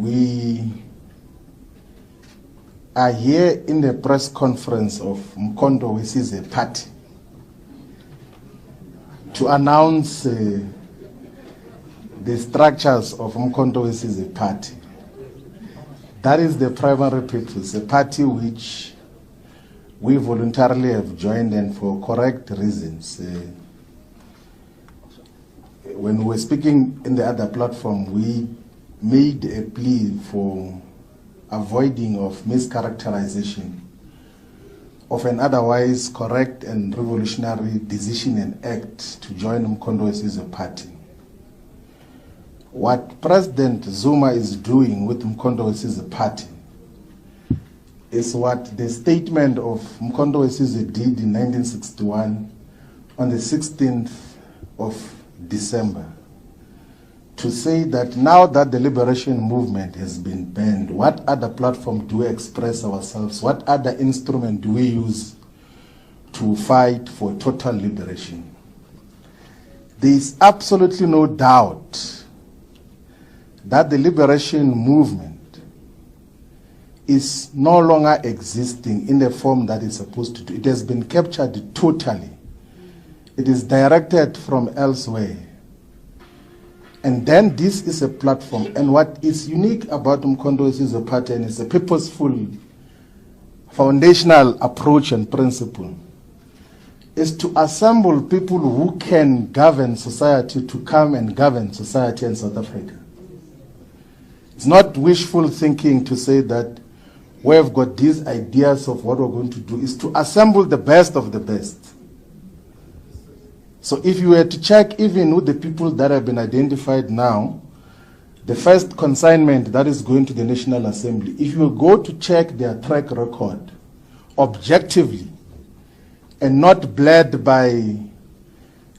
we are here in the press conference of Mkondo Wesize Party to announce the structures of Mkondo Wesize Party. That is the primary purpose, a party which we voluntarily have joined and for correct reasons. When we were speaking in the other platform, we made a plea for avoiding of mischaracterization of an otherwise correct and revolutionary decision and act to join Mkondo Wesize Party. What President Zuma is doing with Mkondo Wesize Party is what the statement of Mkondo Wesize did in 1961 on the 16th of December, to say that now that the liberation movement has been banned, what other platform do we express ourselves? What other instrument do we use to fight for total liberation? There is absolutely no doubt that the liberation movement is no longer existing in the form that it's supposed to do. It has been captured totally. It is directed from elsewhere. And then this is a platform. And what is unique about Mkondo Wesize Party, and it's a purposeful, foundational approach and principle, is to assemble people who can govern society to come and govern society in South Africa. It's not wishful thinking to say that we've got these ideas of what we're going to do. Is to assemble the best of the best. So if you were to check even with the people that have been identified now, the first consignment that is going to the National Assembly, if you go to check their track record objectively and not bled by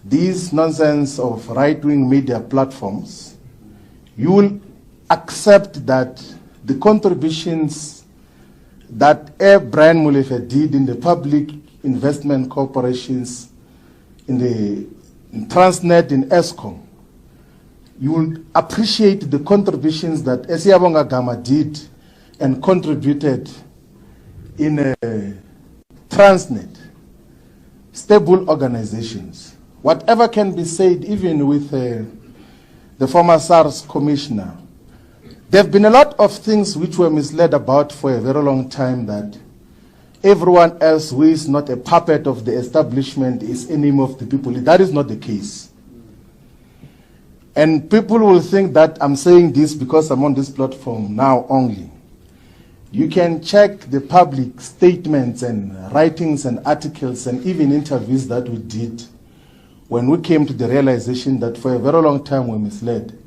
these nonsense of right-wing media platforms, you will accept that the contributions that Brian Molefe did in the public investment corporations, in the Transnet, in ESCOM, you will appreciate the contributions that Esiyabonga Gama did and contributed in Transnet, stable organizations. Whatever can be said, even with the former SARS commissioner, there have been a lot of things which were misled about for a very long time, that everyone else who is not a puppet of the establishment is enemy of the people. That is not the case. And people will think that I'm saying this because I'm on this platform now only. You can check the public statements and writings and articles and even interviews that we did when we came to the realization that for a very long time we're misled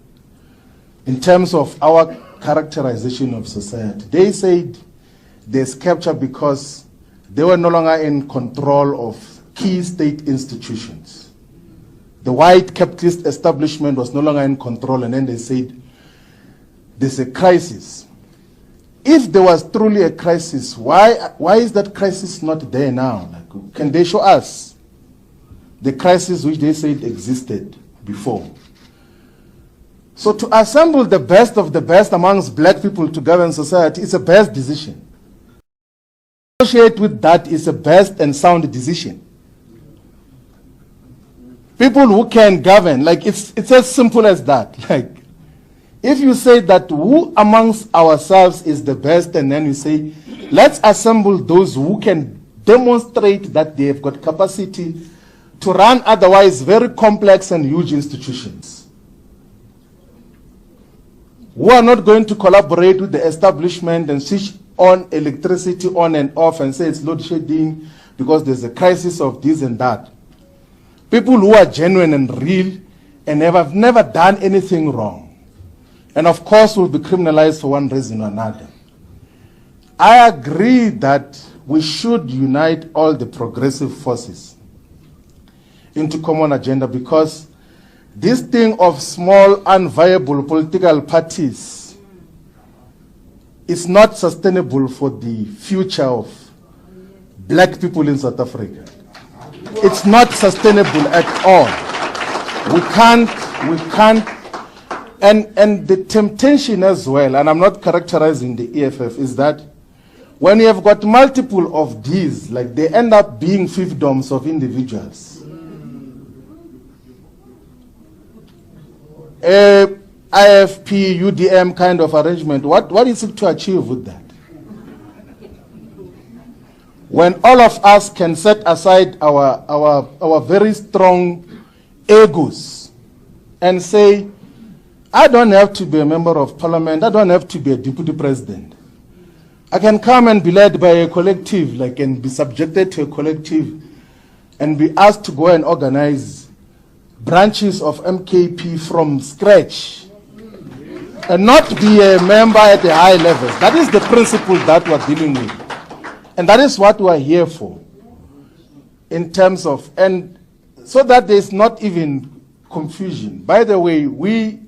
in terms of our characterization of society. They said there's capture because they were no longer in control of key state institutions. The white capitalist establishment was no longer in control, and then they said there's a crisis. If there was truly a crisis, why is that crisis not there now? Like, can they show us the crisis which they said existed before? So to assemble the best of the best amongst black people to govern society is a best decision. Associate with that is a best and sound decision. People who can govern, like it's as simple as that. Like, if you say that who amongst ourselves is the best, and then you say, let's assemble those who can demonstrate that they have got capacity to run otherwise very complex and huge institutions, who are not going to collaborate with the establishment and switch on electricity on and off and say it's load shedding because there's a crisis of this and that. People who are genuine and real and have never done anything wrong, and of course will be criminalized for one reason or another. I agree that we should unite all the progressive forces into common agenda, because this thing of small unviable political parties is not sustainable for the future of black people in South Africa. It's not sustainable at all. We can't And the temptation as well, and I'm not characterizing the EFF, is that when you have got multiple of these, like they end up being fiefdoms of individuals. IFP, UDM kind of arrangement, what is it to achieve with that? When all of us can set aside our very strong egos and say, I don't have to be a member of parliament, I don't have to be a deputy president. I can come and be led by a collective, like, and be subjected to a collective and be asked to go and organize branches of MKP from scratch and not be a member at a high level. That is the principle that we're dealing with. And that is what we're here for, in terms of, and so that there's not even confusion. By the way, we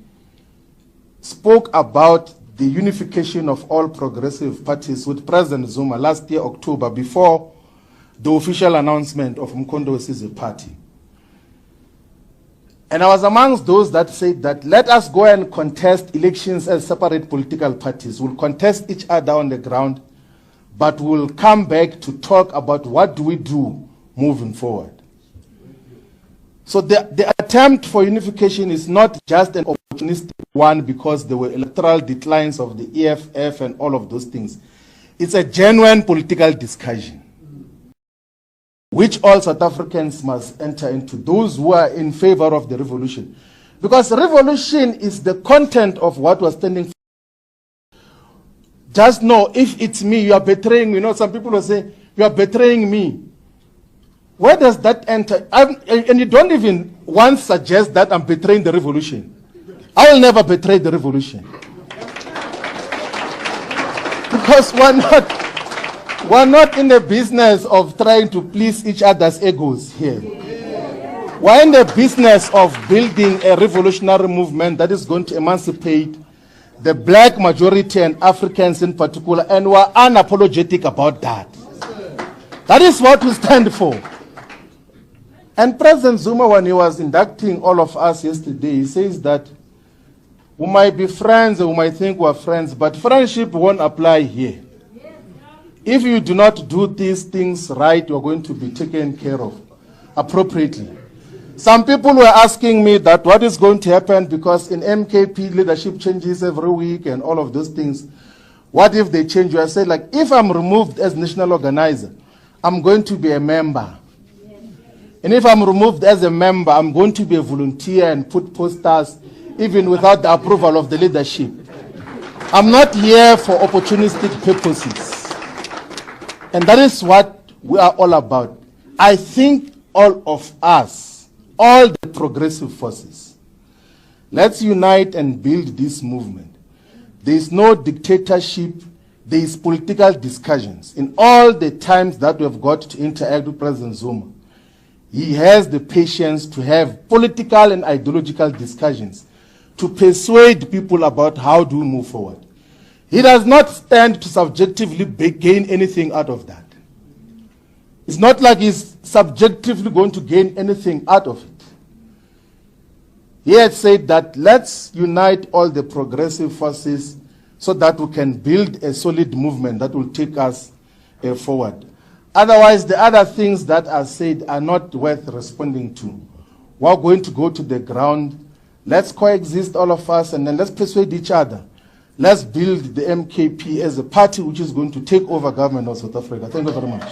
spoke about the unification of all progressive parties with President Zuma last year, October, before the official announcement of Mkondo's as a party. And I was amongst those that said that let us go and contest elections as separate political parties. We'll contest each other on the ground, but we'll come back to talk about what do we do moving forward. So the attempt for unification is not just an opportunistic one because there were electoral declines of the EFF and all of those things. It's a genuine political discussion, which all South Africans must enter into, those who are in favor of the revolution. Because revolution is the content of what we're standing for. Just know, if it's me, you are betraying me. You know, some people will say, you are betraying me. Where does that enter? And you don't even once suggest that I'm betraying the revolution. I will never betray the revolution. Because we're not in the business of trying to please each other's egos here. We're in the business of building a revolutionary movement that is going to emancipate the black majority and Africans in particular, and we're unapologetic about that. That is what we stand for. And President Zuma, when he was inducting all of us yesterday, he says that we might be friends and we might think we're friends, but friendship won't apply here. If you do not do these things right, you're going to be taken care of appropriately. Some people were asking me that what is going to happen because in MKP leadership changes every week and all of those things. What if they change? I said, like, if I'm removed as national organizer, I'm going to be a member. And if I'm removed as a member, I'm going to be a volunteer and put posters even without the approval of the leadership. I'm not here for opportunistic purposes. And that is what we are all about. I think all of us, all the progressive forces, let's unite and build this movement. There is no dictatorship, there is political discussions. In all the times that we have got to interact with President Zuma, he has the patience to have political and ideological discussions to persuade people about how to move forward. He does not stand to subjectively gain anything out of that. It's not like he's subjectively going to gain anything out of it. He had said that let's unite all the progressive forces so that we can build a solid movement that will take us forward. Otherwise, the other things that are said are not worth responding to. We're going to go to the ground. Let's coexist, all of us, and then let's persuade each other. Let's build the MKP as a party which is going to take over government of South Africa. Thank you very much.